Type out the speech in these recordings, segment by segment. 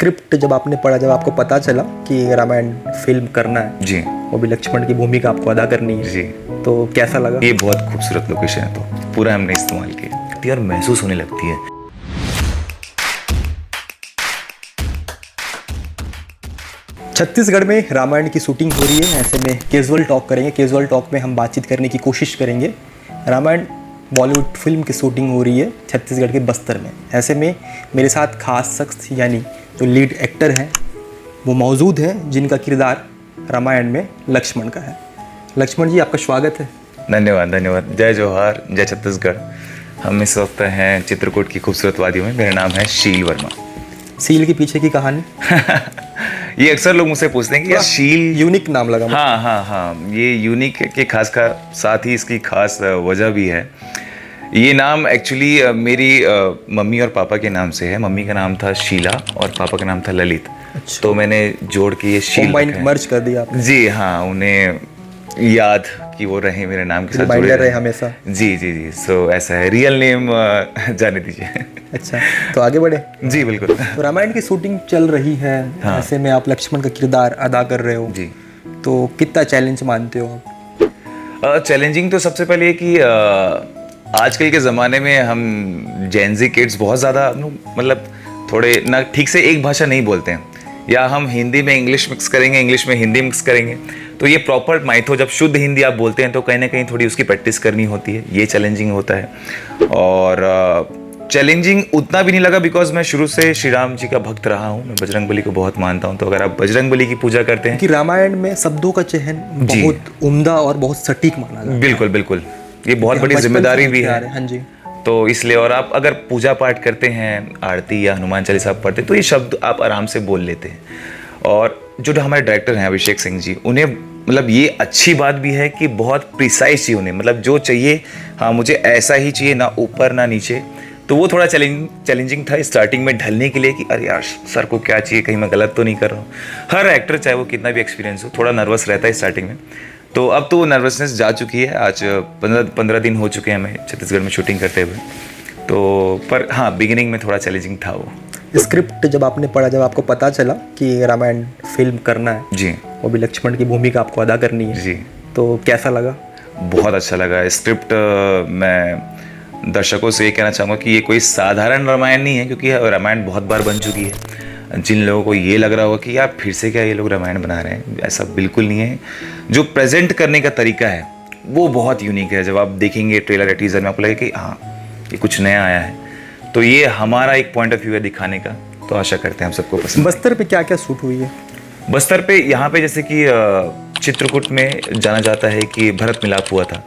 Script जब आपने पढ़ा, जब आपको पता चला कि रामायण फिल्म करना है जी, वो भी लक्ष्मण की भूमिका आपको अदा करनी है जी, तो कैसा लगा? ये बहुत खूबसूरत लोकेशन है, तो पूरा हमने इस्तेमाल किया और महसूस होने लगती है। छत्तीसगढ़ में रामायण की शूटिंग हो रही है। ऐसे में कैजुअल टॉक करेंगे। कैजुअल टॉक में हम बातचीत करने की कोशिश करेंगे। रामायण बॉलीवुड फिल्म की शूटिंग हो रही है छत्तीसगढ़ के बस्तर में। ऐसे में मेरे साथ खास शख्स यानी जो लीड एक्टर हैं वो मौजूद हैं, जिनका किरदार रामायण में लक्ष्मण का है। लक्ष्मण जी, आपका स्वागत है। धन्यवाद, धन्यवाद। जय जोहार, जय छत्तीसगढ़। हम इस वक्त हैं चित्रकूट की खूबसूरत वादियों में। मेरा नाम है शील वर्मा। सील के पीछे की कहानी? ये अक्सर लोग मुझसे पूछते हैं कि यार शील यूनिक नाम लगा मुझे। हाँ, ये यूनिक के खास का साथ ही इसकी खास वजह भी है। ये नाम एक्चुअली मेरी मम्मी और पापा के नाम से है। मम्मी का नाम था शीला और पापा का नाम था ललित। अच्छा। तो मैंने जोड़ के ये शील रखा है। मर्ज कर दिया आपने। जी हाँ, उन्हें याद कि वो रहे मेरे नाम के साथ जुड़े रिमाइंडर रहे रहे हमेशा। जी। सो ऐसा है, रियल नेम जाने दीजिए। अच्छा, तो आगे बढ़े। जी बिल्कुल। तो रामायण की शूटिंग चल रही है। हाँ। ऐसे में आप लक्ष्मण का किरदार अदा कर रहे हो जी। तो कितना चैलेंज मानते हो आप? चैलेंजिंग तो सबसे पहले ये कि आजकल के ज़माने में हम जेनजी किड्स बहुत ज़्यादा मतलब थोड़े ना ठीक से एक भाषा नहीं बोलते हैं, या हम हिंदी में इंग्लिश मिक्स करेंगे, इंग्लिश में हिंदी मिक्स करेंगे। तो ये प्रॉपर माइथो जब शुद्ध हिंदी आप बोलते हैं तो कहीं ना कहीं थोड़ी उसकी प्रैक्टिस करनी होती है। ये चैलेंजिंग होता है। और चैलेंजिंग उतना भी नहीं लगा बिकॉज मैं शुरू से श्री राम जी का भक्त रहा हूँ। मैं बजरंगबली को बहुत मानता हूँ। तो अगर आप बजरंगबली की पूजा करते हैं कि रामायण में शब्दों का चयन बहुत उम्दा और बहुत सटीक माना जाता है। बिल्कुल बिल्कुल, ये बहुत हम बड़ी बचपन से जिम्मेदारी भी होते आ है। रहे हैं। हाँ जी। तो इसलिए, और आप अगर पूजा पाठ करते हैं, आरती या हनुमान चालीसा पढ़ते हैं, तो ये शब्द आप आराम से बोल लेते हैं। और जो हमारे डायरेक्टर हैं अभिषेक सिंह जी, उन्हें मतलब ये अच्छी बात भी है कि बहुत प्रिसाइज चाहिए उन्हें, मतलब जो चाहिए, हाँ मुझे ऐसा ही चाहिए, ना ऊपर ना नीचे। तो वो थोड़ा चैलेंजिंग था स्टार्टिंग में ढलने के लिए कि अरे यार सर को क्या चाहिए, कहीं मैं गलत तो नहीं कर रहा हूँ। हर एक्टर चाहे वो कितना भी एक्सपीरियंस हो, थोड़ा नर्वस रहता है स्टार्टिंग में। तो अब तो वो नर्वसनेस जा चुकी है। आज 15 दिन हो चुके हैं हमें छत्तीसगढ़ में शूटिंग करते हुए। तो पर हाँ, बिगिनिंग में थोड़ा चैलेंजिंग था वो। स्क्रिप्ट जब आपने पढ़ा, जब आपको पता चला कि रामायण फिल्म करना है जी, वो भी लक्ष्मण की भूमिका आपको अदा करनी है जी, तो कैसा लगा? बहुत अच्छा लगा स्क्रिप्ट। मैं दर्शकों से ये कहना चाहूँगा कि ये कोई साधारण रामायण नहीं है, क्योंकि रामायण बहुत बार बन चुकी है। जिन लोगों को ये लग रहा होगा कि यार फिर से क्या ये लोग रामायण बना रहे हैं, ऐसा बिल्कुल नहीं है। जो प्रेजेंट करने का तरीका है वो बहुत यूनिक है। जब आप देखेंगे ट्रेलर या टीजर में आपको लगेगा कि हाँ ये कुछ नया आया है। तो ये हमारा एक पॉइंट ऑफ व्यू है दिखाने का। तो आशा करते हैं हम सबको पसंद। बस्तर पे क्या क्या शूट हुई है? बस्तर पे यहाँ पे जैसे कि चित्रकूट में जाना जाता है कि भरत मिलाप हुआ था,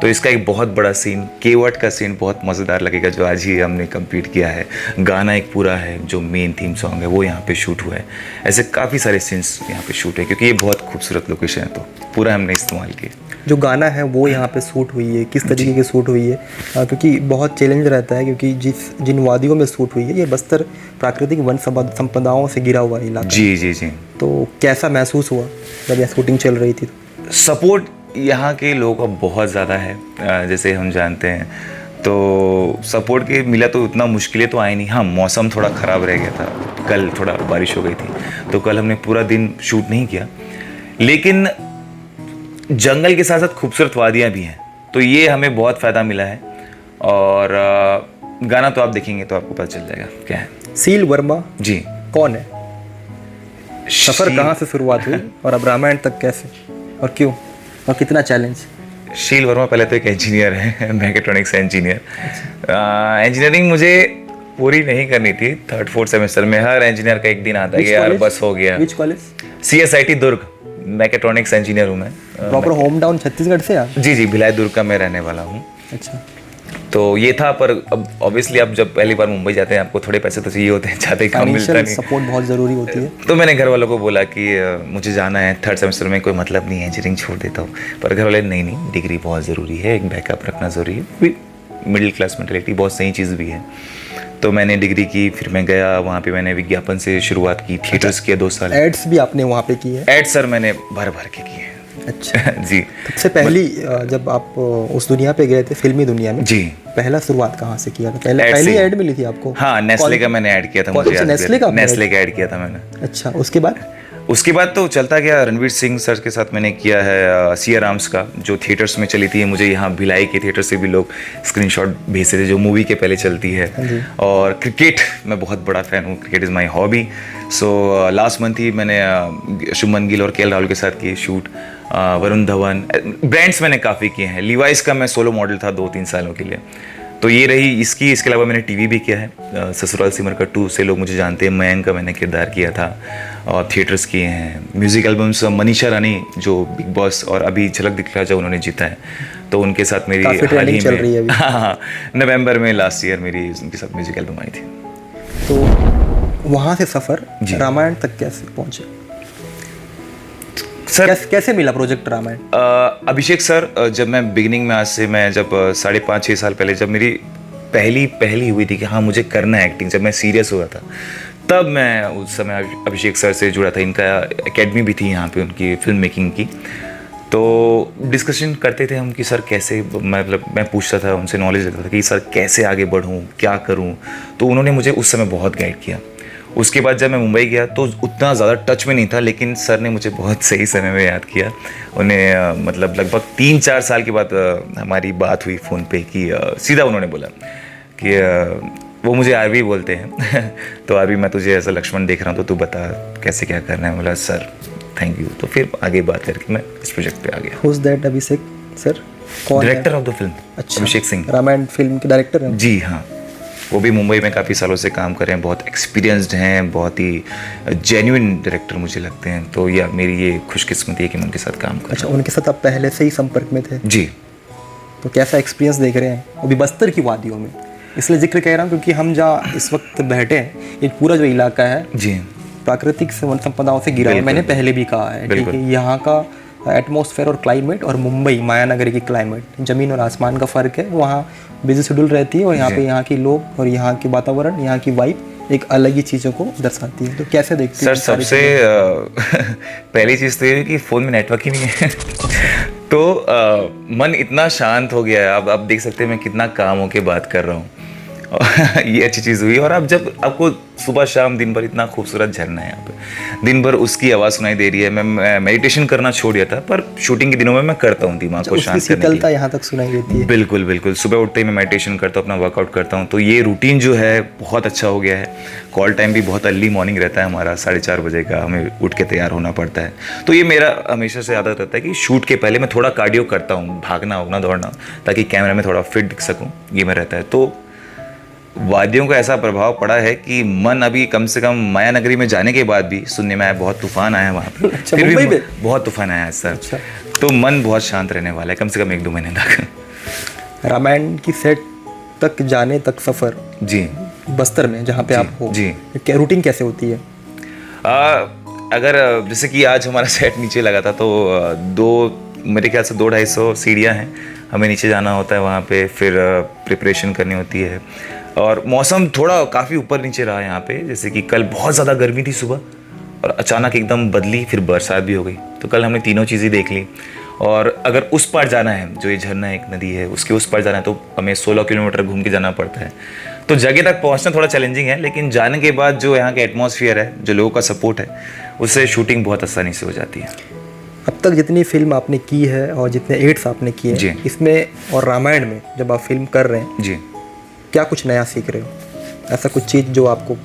तो इसका एक बहुत बड़ा सीन, केवट का सीन बहुत मज़ेदार लगेगा, जो आज ही हमने कंप्लीट किया है। गाना एक पूरा है, जो मेन थीम सॉन्ग है वो यहाँ पे शूट हुआ है। ऐसे काफ़ी सारे सीन्स यहाँ पे शूट है, क्योंकि ये बहुत खूबसूरत लोकेशन है, तो पूरा हमने इस्तेमाल किया। जो गाना है वो यहाँ पे शूट हुई है, किस तरीके की शूट हुई है? क्योंकि बहुत चैलेंज रहता है, क्योंकि जिन वादियों में शूट हुई है ये बस्तर प्राकृतिक वन संपदाओं से घिरा हुआ इलाका। जी। तो कैसा महसूस हुआ जब यह शूटिंग चल रही थी? सपोर्ट यहाँ के लोगों का बहुत ज़्यादा है, जैसे हम जानते हैं। तो सपोर्ट के मिला तो उतना मुश्किलें तो आई नहीं। हाँ, मौसम थोड़ा ख़राब रह गया था, कल थोड़ा बारिश हो गई थी, तो कल हमने पूरा दिन शूट नहीं किया। लेकिन जंगल के साथ साथ खूबसूरत वादियाँ भी हैं, तो ये हमें बहुत फ़ायदा मिला है। और गाना तो आप देखेंगे तो आपको पता चल जाएगा क्या है। सील वर्मा जी, कौन है? सफ़र कहाँ से शुरुआत हुई और अब रामायण तक कैसे और क्यों और कितना चैलेंज? शील वर्मा पहले तो एक इंजीनियर है, मैकेट्रॉनिक्स इंजीनियर। इंजीनियरिंग मुझे पूरी नहीं करनी थी। 3rd-4th सेमेस्टर में हर इंजीनियर का एक दिन आता है कि यार बस हो गया। Which college? CSIT Durg, mechatronics engineer हूँ मैं। प्रॉपर होम टाउन छत्तीसगढ़ से आप? जी, भिलाई दुर्ग का मैं रहने वाला हूँ। अच्छा। तो ये था, पर अब ऑब्वियसली आप जब पहली बार मुंबई जाते हैं आपको थोड़े पैसे तो चाहिए होते हैं, ज़्यादा काम मिलता नहीं। सपोर्ट बहुत ज़रूरी होती है। तो मैंने घर वालों को बोला कि मुझे जाना है 3rd सेमेस्टर में, कोई मतलब नहीं है, इंजीनियरिंग छोड़ देता हूँ। पर घर वाले नहीं, डिग्री बहुत ज़रूरी है, एक बैकअप रखना ज़रूरी है। मिडिल क्लास मेंटालिटी बहुत सही चीज़ भी है। तो मैंने डिग्री की, फिर मैं गया वहाँ पे, मैंने विज्ञापन से शुरुआत की, थिएटर्स किया 2 साल। एड्स भी आपने वहाँ पे की है? एड सर मैंने भर के किए हैं। अच्छा जी। सबसे पहली जब आप उस दुनिया पे गए थे, फिल्मी दुनिया में, जी। पहला शुरुआत कहाँ से किया था? पहले ऐड पहली से। ऐड मिली थी आपको? हाँ, नेस्ले का मैंने ऐड किया था, मुझे याद है। नेस्ले का आपने नेस्ले का ऐड किया था मैंने। अच्छा, उसके बाद? उसके बाद तो चलता गया। रणवीर सिंह सर के साथ मैंने किया है सिया राम्स का, जो थिएटर्स में चली थी। मुझे यहाँ भिलाई के थिएटर से भी लोग स्क्रीनशॉट भेजते थे, जो मूवी के पहले चलती है। और क्रिकेट, मैं बहुत बड़ा फ़ैन हूँ, cricket is my hobby. So last month ही मैंने शुभमन गिल और केएल राहुल के साथ किए शूट। वरुण धवन, ब्रांड्स मैंने काफ़ी किए हैं। लीवाइस का मैं सोलो मॉडल था 2-3 सालों के लिए। तो ये रही इसकी। इसके अलावा मैंने टीवी भी किया है। ससुराल सिमर का 2 से लोग मुझे जानते हैं। मयंक का मैंने किरदार किया था और थिएटर्स किए हैं। म्यूज़िक एल्बम्स, मनीषा रानी जो बिग बॉस और अभी झलक दिखला जो उन्होंने जीता है, तो उनके साथ मेरी हाल ही चल रही है में, हाँ, नवंबर में लास्ट ईयर मेरी उनके साथ म्यूज़िक एल्बम आई थी। तो वहाँ से सफ़र रामायण तक कैसे पहुँचे सर? कैसे मिला प्रोजेक्ट रामायण? अभिषेक सर, जब मैं बिगिनिंग में, आज से मैं जब 5.5-6 साल पहले, जब मेरी पहली हुई थी कि हाँ मुझे करना है एक्टिंग, जब मैं सीरियस हुआ था, तब मैं उस समय अभिषेक सर से जुड़ा था। इनका एकेडमी भी थी यहाँ पे उनकी फिल्म मेकिंग की। तो डिस्कशन करते थे हम कि सर कैसे, मतलब मैं पूछता था उनसे, नॉलेज लेता था कि सर कैसे आगे बढ़ूँ, क्या करूँ। तो उन्होंने मुझे उस समय बहुत गाइड किया। उसके बाद जब मैं मुंबई गया तो उतना ज़्यादा टच में नहीं था, लेकिन सर ने मुझे बहुत सही समय में याद किया। उन्हें मतलब लगभग 3-4 साल के बाद हमारी बात हुई फ़ोन पे कि सीधा उन्होंने बोला कि वो मुझे आरवी बोलते हैं तो आरवी, मैं तुझे ऐसा लक्ष्मण देख रहा हूँ, तो तू बता कैसे क्या करना है। बोला सर थैंक यू। तो फिर आगे बात करके मैं इस प्रोजेक्ट पे आ गया। Who's that Abhishek sir? कौन? Director of the film. अच्छा, अभिषेक सिंह, रामायण फिल्म के डायरेक्टर हैं? जी हाँ। वो भी मुंबई में काफ़ी सालों से काम कर रहे हैं, बहुत एक्सपीरियंस्ड हैं, बहुत ही जेन्युइन डायरेक्टर मुझे लगते हैं। तो या मेरी ये खुशकिस्मती है कि मैं उनके साथ काम कर। अच्छा, उनके साथ आप पहले से ही संपर्क में थे? जी। तो कैसा एक्सपीरियंस देख रहे हैं अभी बस्तर की वादियों में? इसलिए जिक्र कह रहा हूँ क्योंकि हम जहाँ इस वक्त बैठे हैं, ये पूरा जो इलाका है जी प्राकृतिक संपदाओं से घिरा है। मैंने पहले भी कहा है, ठीक है, यहाँ का एटमॉस्फेयर और क्लाइमेट और मुंबई मायानगर की क्लाइमेट, ज़मीन और आसमान का फ़र्क है। वहाँ बिजी शेड्यूल रहती है और यहाँ पे यहाँ के लोग और यहाँ के वातावरण, यहाँ की वाइब एक अलग ही चीज़ों को दर्शाती है। तो कैसे देखते हैं? सर सबसे पहली चीज़ तो ये है कि फ़ोन में नेटवर्क ही नहीं है तो मन इतना शांत हो गया है। आप देख सकते हैं मैं कितना काम होके बात कर रहा हूँ ये अच्छी चीज़ हुई। और अब जब आपको सुबह शाम दिन भर इतना खूबसूरत झरना है यहाँ पे, दिन भर उसकी आवाज़ सुनाई दे रही है। मैं मेडिटेशन करना छोड़ दिया था, पर शूटिंग के दिनों में मैं करता हूँ दिमाग को शांत करने के लिए। यहाँ तक सुनाई देती है? बिल्कुल बिल्कुल। सुबह उठते ही मैं मेडिटेशन करता हूँ, अपना वर्कआउट करता हूँ। तो ये रूटीन जो है बहुत अच्छा हो गया है। कॉल टाइम भी बहुत अर्ली मॉर्निंग रहता है हमारा, 4:30 बजे का, हमें उठ के तैयार होना पड़ता है। तो ये मेरा हमेशा से आदत रहता है कि शूट के पहले मैं थोड़ा कार्डियो करता हूँ, भागना उगना दौड़ना, ताकि कैमरा में थोड़ा फिट दिख सकूँ, ये में रहता है। तो वादियों का ऐसा प्रभाव पड़ा है कि मन अभी कम से कम माया नगरी में जाने के बाद भी, सुनने में आया बहुत तूफान आया वहाँ पे। अच्छा, फिर भी में? बहुत तूफान आया है सर। अच्छा। तो मन बहुत शांत रहने वाला है कम से कम 1-2 महीने तक। रामायण की सेट तक जाने तक सफ़र जी बस्तर में जहाँ पे आप हो, जी, क्या रूटीन कैसे होती है? अगर जैसे कि आज हमारा सेट नीचे लगा था, तो मेरे ख्याल से 200-250 सीढ़ियाँ हैं, हमें नीचे जाना होता है वहाँ पे, फिर प्रिपरेशन करनी होती है। और मौसम थोड़ा काफ़ी ऊपर नीचे रहा यहाँ पे। जैसे कि कल बहुत ज़्यादा गर्मी थी सुबह और अचानक एकदम बदली, फिर बरसात भी हो गई। तो कल हमने तीनों चीज़ें देख ली। और अगर उस पार जाना है, जो ये झरना एक नदी है उसके उस पार जाना है, तो हमें 16 किलोमीटर घूम के जाना पड़ता है। तो जगह तक पहुँचना थोड़ा चैलेंजिंग है, लेकिन जाने के बाद जो यहाँ का एटमॉस्फेयर है, जो लोगों का सपोर्ट है, उससे शूटिंग बहुत आसानी से हो जाती है। अब तक जितनी फिल्म आपने की है और जितने एड्स आपने किए हैं, इसमें और रामायण में जब आप फिल्म कर रहे हैं, जी, क्या कुछ नया सीख रहे हो? ऐसा कुछ चीज़ जो आपको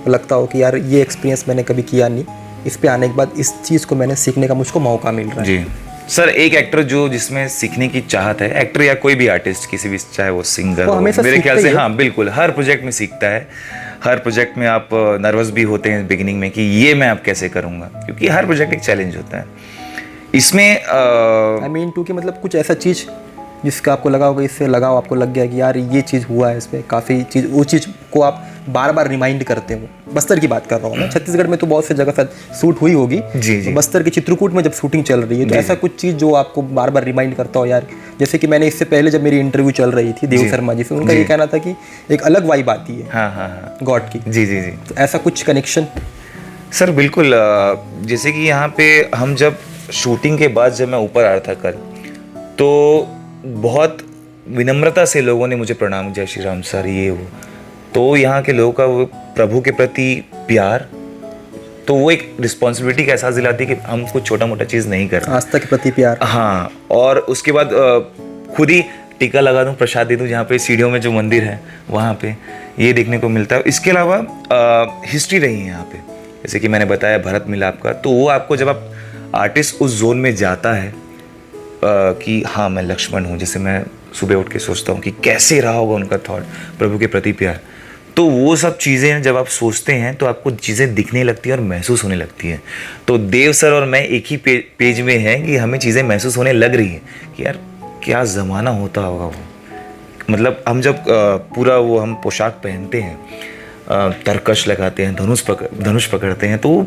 लगता हो कि यार ये एक्सपीरियंस मैंने कभी किया नहीं, इस पे आने के बाद इस चीज़ को मैंने सीखने का मुझको मौका मिल रहा है? जी सर, एक एक्टर जो जिसमें सीखने की चाहत है, एक्टर या कोई भी आर्टिस्ट, किसी भी, चाहे वो सिंगर हो, मेरे ख्याल से हाँ बिल्कुल, हर प्रोजेक्ट में सीखता है। हर प्रोजेक्ट में आप नर्वस भी होते हैं बिगिनिंग में कि ये मैं अब कैसे करूँगा, क्योंकि हर प्रोजेक्ट एक चैलेंज होता है। इसमें आई मीन टू कि मतलब कुछ ऐसा चीज़ जिसका आपको लगा होगा, इससे लगाव आपको लग गया कि यार ये चीज़ हुआ है, इसमें काफ़ी चीज़, वो चीज़ को आप बार बार रिमाइंड करते हो। बस्तर की बात कर रहा हूँ मैं, छत्तीसगढ़ में तो बहुत से जगह शायद शूट हुई होगी। जी जी। तो बस्तर के चित्रकूट में जब शूटिंग चल रही है, तो ऐसा कुछ चीज़ जो आपको बार बार रिमाइंड करता हो यार। जैसे कि मैंने इससे पहले जब मेरी इंटरव्यू चल रही थी देव शर्मा जी से, उनका ये कहना था कि एक अलग वाइब आती है हाँ गॉड की। जी जी जी। तो ऐसा कुछ कनेक्शन? सर बिल्कुल, जैसे कि यहाँ पे हम जब शूटिंग के बाद जब मैं ऊपर आ रहा था कल, तो बहुत विनम्रता से लोगों ने मुझे प्रणाम, जय श्री राम सर, ये वो। तो यहाँ के लोगों का वो प्रभु के प्रति प्यार, तो वो एक रिस्पॉन्सिबिलिटी का एहसास दिलाती है कि हम कुछ छोटा मोटा चीज़ नहीं कर रहे। आस्था के प्रति प्यार। हाँ, और उसके बाद खुद ही टीका लगा दूँ, प्रसाद दे दूँ, जहाँ पे सीढ़ियों में जो मंदिर है वहाँ पे ये देखने को मिलता है। इसके अलावा हिस्ट्री रही है यहाँ पे, जैसे कि मैंने बताया भरत मिलाप का, तो वो आपको जब आप आर्टिस्ट उस जोन में जाता है कि हाँ मैं लक्ष्मण हूँ, जैसे मैं सुबह उठ के सोचता हूँ कि कैसे रहा होगा उनका थॉट प्रभु के प्रति प्यार, तो वो सब चीज़ें जब आप सोचते हैं तो आपको चीज़ें दिखने लगती हैं और महसूस होने लगती हैं। तो देव सर और मैं एक ही पेज में हैं कि हमें चीज़ें महसूस होने लग रही हैं कि यार क्या ज़माना होता होगा वो। मतलब हम जब पूरा वो हम पोशाक पहनते हैं, तरकश लगाते हैं, धनुष पकड़ते हैं, तो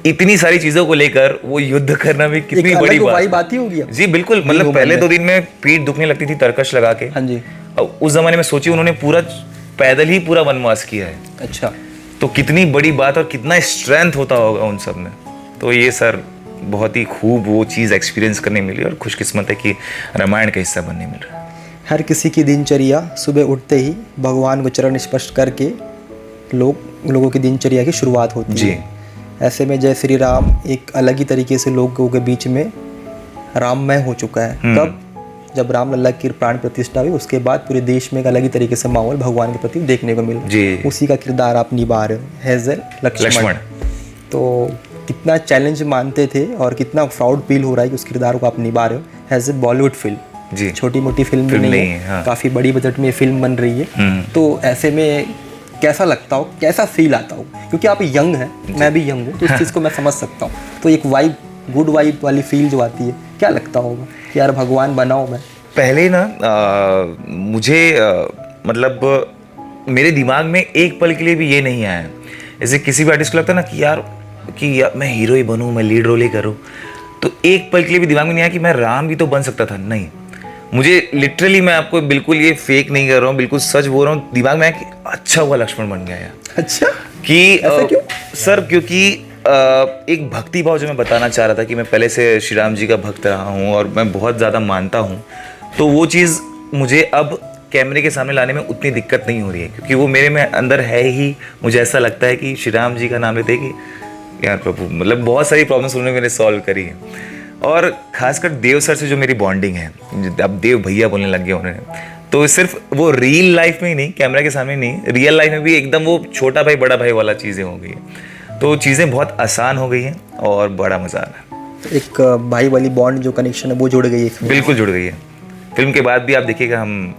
इतनी सारी चीज़ों को लेकर वो युद्ध करना भी कितनी बड़ी बात ही होगी। जी बिल्कुल, मतलब पहले 2 दिन में पीठ दुखने लगती थी तरकश लगा के। हाँ जी। उस ज़माने में सोचिए उन्होंने पूरा पैदल ही पूरा वनवास किया है। अच्छा, तो कितनी बड़ी बात और कितना स्ट्रेंथ होता होगा उन सब में। तो ये सर बहुत ही खूब वो चीज़ एक्सपीरियंस करने मिली और खुशकिस्मत है कि रामायण का हिस्सा बनने मिल रहा है। हर किसी की दिनचर्या सुबह उठते ही भगवान को चरण स्पर्श करके लोगों की दिनचर्या की शुरुआत होती जी। है। ऐसे में जय श्री राम एक अलग ही तरीके से लोगों के बीच में राममय हो चुका है। कब? जब रामलला की प्राण प्रतिष्ठा हुई, उसके बाद पूरे देश में एक अलग ही तरीके से माहौल भगवान के प्रति देखने को मिला। उसी का किरदार आप निभा रहे हो, हेजल लक्ष्मण। तो कितना चैलेंज मानते थे और कितना प्राउड फील हो रहा है कि उस किरदार को आप निभा रहे हो। हेजल बॉलीवुड फिल्म, छोटी मोटी फिल्म भी नहीं है, हाँ। काफ़ी बड़ी बजट में ये फिल्म बन रही है। तो ऐसे में कैसा लगता हो, कैसा फील आता हो? क्योंकि आप यंग हैं, मैं भी यंग हूँ, तो इस चीज़ को मैं समझ सकता हूँ। तो एक वाइब, गुड वाइब वाली फील जो आती है, क्या लगता होगा कि यार भगवान बनाओ मैं? पहले ना मुझे मतलब मेरे दिमाग में एक पल के लिए भी ये नहीं आया, जैसे किसी भी आर्टिस्ट को लगता है ना कि यार मैं हीरो ही बनूं, मैं लीड रोल ही करूं, तो एक पल के लिए भी दिमाग में नहीं आया कि मैं राम भी तो बन सकता था। नहीं, मुझे लिटरली, मैं आपको बिल्कुल ये फेक नहीं कर रहा हूँ, बिल्कुल सच बोल रहा हूँ, दिमाग में आया कि अच्छा हुआ लक्ष्मण बन गया यार। अच्छा, कि ऐसा क्यों? सर क्योंकि एक भक्ति भाव जो मैं बताना चाह रहा था कि मैं पहले से श्री राम जी का भक्त रहा हूँ और मैं बहुत ज़्यादा मानता हूँ, तो वो चीज़ मुझे अब कैमरे के सामने लाने में उतनी दिक्कत नहीं हो रही है, क्योंकि वो मेरे में अंदर है ही। मुझे ऐसा लगता है कि श्री राम जी का नाम लेते कि यार प्रभु, मतलब बहुत सारी प्रॉब्लम्स उन्होंने मेरे सॉल्व करी है। और खासकर देव सर से जो मेरी बॉन्डिंग है, अब देव भैया बोलने लग गए उन्होंने, तो सिर्फ वो रियल लाइफ में ही नहीं, कैमरा के सामने नहीं, रियल लाइफ में भी एकदम वो छोटा भाई बड़ा भाई वाला चीज़ें हो गई है। तो चीज़ें बहुत आसान हो गई हैं और बड़ा मज़ा आ रहा है। एक भाई वाली बॉन्ड जो कनेक्शन है वो जुड़ गई है। बिल्कुल जुड़ गई है। फिल्म के बाद भी आप देखिएगा हम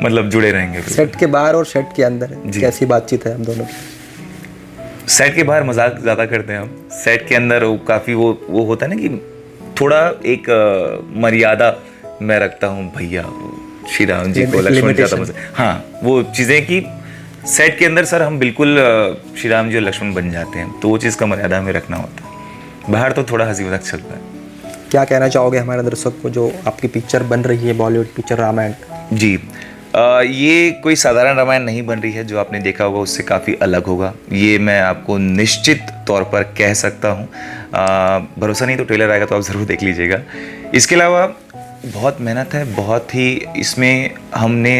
मतलब जुड़े रहेंगे। सेट के बाहर और सेट के अंदर कैसी बातचीत है हम दोनों की? सेट के बाहर मजाक ज़्यादा करते हैं हम, सेट के अंदर वो काफ़ी वो होता है ना कि थोड़ा एक मर्यादा मैं रखता हूँ भैया, श्री राम जी को लक्ष्मण ज़्यादा मजा, हाँ वो चीज़ें कि सेट के अंदर सर हम बिल्कुल श्री राम जी और लक्ष्मण बन जाते हैं, तो वो चीज़ का मर्यादा हमें रखना होता है। बाहर तो थोड़ा हंसी मजाक चलता है। क्या कहना चाहोगे हमारे दर्शक को जो आपकी पिक्चर बन रही है, बॉलीवुड पिक्चर रामायण? जी, ये कोई साधारण रामायण नहीं बन रही है, जो आपने देखा होगा उससे काफ़ी अलग होगा, ये मैं आपको निश्चित तौर पर कह सकता हूँ। भरोसा नहीं तो ट्रेलर आएगा तो आप ज़रूर देख लीजिएगा। इसके अलावा बहुत मेहनत है, बहुत ही इसमें हमने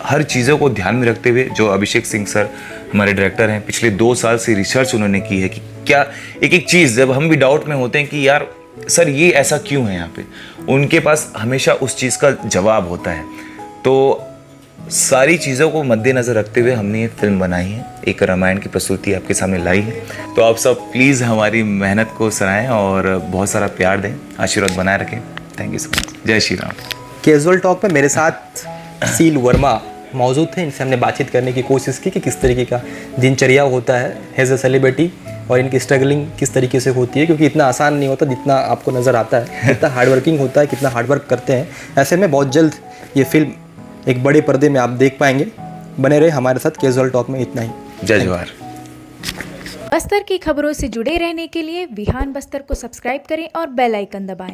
हर चीज़ों को ध्यान में रखते हुए, जो अभिषेक सिंह सर हमारे डायरेक्टर हैं, पिछले 2 साल से रिसर्च उन्होंने की है कि क्या एक एक चीज़, जब हम भी डाउट में होते हैं कि यार सर ये ऐसा क्यों है यहाँ पे, उनके पास हमेशा उस चीज़ का जवाब होता है। तो सारी चीज़ों को मद्देनज़र रखते हुए हमने ये फिल्म बनाई है, एक रामायण की प्रस्तुति आपके सामने लाई है। तो आप सब प्लीज़ हमारी मेहनत को सराहें और बहुत सारा प्यार दें, आशीर्वाद बनाए रखें। Thank you so much. जय श्री राम। कैजुअल टॉक में मेरे साथ सील वर्मा मौजूद थे, इनसे हमने बातचीत करने की कोशिश की कि किस तरीके का दिनचर्या होता है एज ए सेलिब्रिटी और इनकी स्ट्रगलिंग किस तरीके से होती है, क्योंकि इतना आसान नहीं होता जितना आपको नज़र आता है, कितना हार्डवर्किंग होता है, कितना हार्डवर्क करते हैं। ऐसे में बहुत जल्द ये फिल्म एक बड़े पर्दे में आप देख पाएंगे। बने रहे हमारे साथ कैजुअल टॉक में, इतना ही। जय जवाहर। बस्तर की खबरों से जुड़े रहने के लिए विहान बस्तर को सब्सक्राइब करें और बेल आइकन दबाएं।